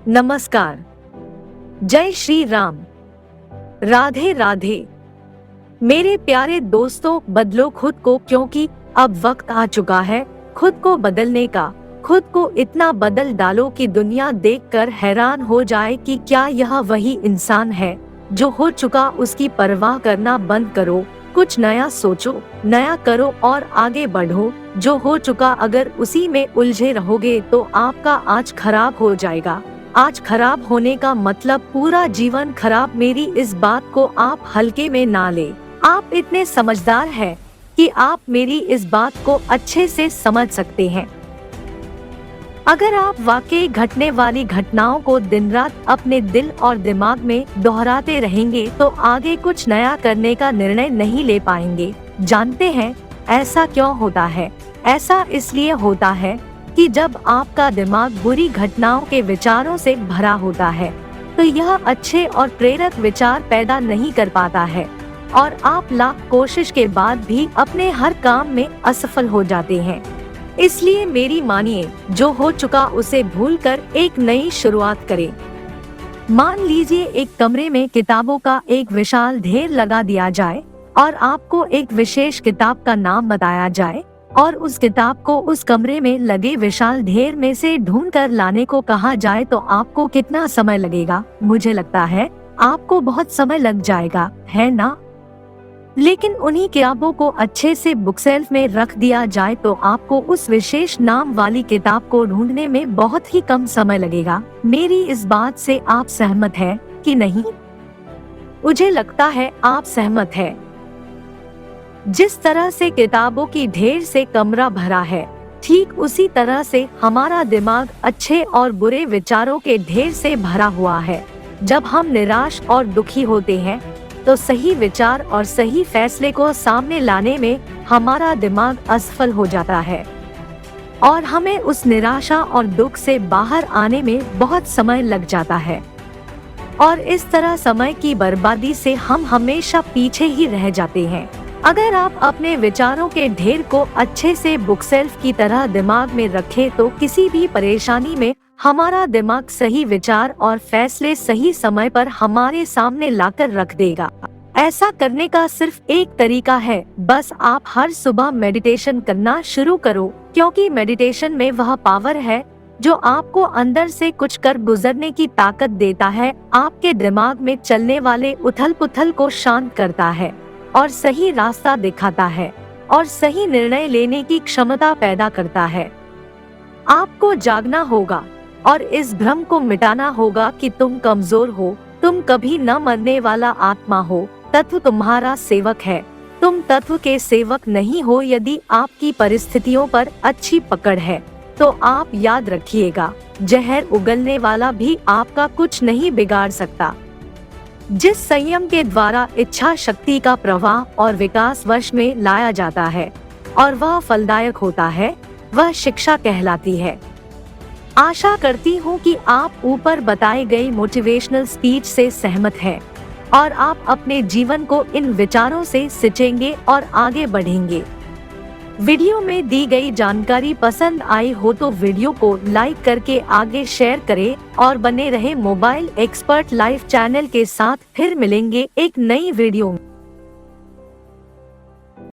नमस्कार। जय श्री राम। राधे राधे। मेरे प्यारे दोस्तों, बदलो खुद को, क्योंकि अब वक्त आ चुका है खुद को बदलने का। खुद को इतना बदल डालो कि दुनिया देखकर हैरान हो जाए कि क्या यह वही इंसान है। जो हो चुका उसकी परवाह करना बंद करो, कुछ नया सोचो, नया करो और आगे बढ़ो। जो हो चुका अगर उसी में उलझे रहोगे तो आपका आज खराब हो जाएगा। आज खराब होने का मतलब पूरा जीवन खराब। मेरी इस बात को आप हल्के में ना ले। आप इतने समझदार हैं कि आप मेरी इस बात को अच्छे से समझ सकते हैं। अगर आप वाकई घटने वाली घटनाओं को दिन रात अपने दिल और दिमाग में दोहराते रहेंगे तो आगे कुछ नया करने का निर्णय नहीं ले पाएंगे। जानते हैं ऐसा क्यों होता है? ऐसा इसलिए होता है कि जब आपका दिमाग बुरी घटनाओं के विचारों से भरा होता है तो यह अच्छे और प्रेरक विचार पैदा नहीं कर पाता है और आप लाख कोशिश के बाद भी अपने हर काम में असफल हो जाते हैं। इसलिए मेरी मानिए, जो हो चुका उसे भूलकर एक नई शुरुआत करें। मान लीजिए एक कमरे में किताबों का एक विशाल ढेर लगा दिया जाए और आपको एक विशेष किताब का नाम बताया जाए और उस किताब को उस कमरे में लगे विशाल ढेर में से ढूंढ कर लाने को कहा जाए तो आपको कितना समय लगेगा? मुझे लगता है आपको बहुत समय लग जाएगा, है ना? लेकिन उन्हीं किताबों को अच्छे से बुक शेल्फ में रख दिया जाए तो आपको उस विशेष नाम वाली किताब को ढूंढने में बहुत ही कम समय लगेगा। मेरी इस बात से आप सहमत हैं कि नहीं? मुझे लगता है आप सहमत हैं। जिस तरह से किताबों की ढेर से कमरा भरा है, ठीक उसी तरह से हमारा दिमाग अच्छे और बुरे विचारों के ढेर से भरा हुआ है। जब हम निराश और दुखी होते हैं तो सही विचार और सही फैसले को सामने लाने में हमारा दिमाग असफल हो जाता है और हमें उस निराशा और दुख से बाहर आने में बहुत समय लग जाता है और इस तरह समय की बर्बादी से हम हमेशा पीछे ही रह जाते हैं। अगर आप अपने विचारों के ढेर को अच्छे से बुक शेल्फ की तरह दिमाग में रखें तो किसी भी परेशानी में हमारा दिमाग सही विचार और फैसले सही समय पर हमारे सामने लाकर रख देगा। ऐसा करने का सिर्फ एक तरीका है, बस आप हर सुबह मेडिटेशन करना शुरू करो, क्योंकि मेडिटेशन में वह पावर है जो आपको अंदर से कुछ कर गुजरने की ताकत देता है, आपके दिमाग में चलने वाले उथल पुथल को शांत करता है और सही रास्ता दिखाता है और सही निर्णय लेने की क्षमता पैदा करता है। आपको जागना होगा और इस भ्रम को मिटाना होगा कि तुम कमजोर हो, तुम कभी न मरने वाला आत्मा हो, तत्व तुम्हारा सेवक है। तुम तत्व के सेवक नहीं हो। यदि आपकी परिस्थितियों पर अच्छी पकड़ है तो आप याद रखिएगा, जहर उगलने वाला भी आपका कुछ नहीं बिगाड़ सकता। जिस संयम के द्वारा इच्छा शक्ति का प्रवाह और विकास वश में लाया जाता है और वह फलदायक होता है, वह शिक्षा कहलाती है। आशा करती हूँ कि आप ऊपर बताए गई मोटिवेशनल स्पीच से सहमत हैं और आप अपने जीवन को इन विचारों से सिंचेंगे और आगे बढ़ेंगे। वीडियो में दी गई जानकारी पसंद आई हो तो वीडियो को लाइक करके आगे शेयर करें और बने रहे मोबाइल एक्सपर्ट लाइव चैनल के साथ। फिर मिलेंगे एक नई वीडियो में।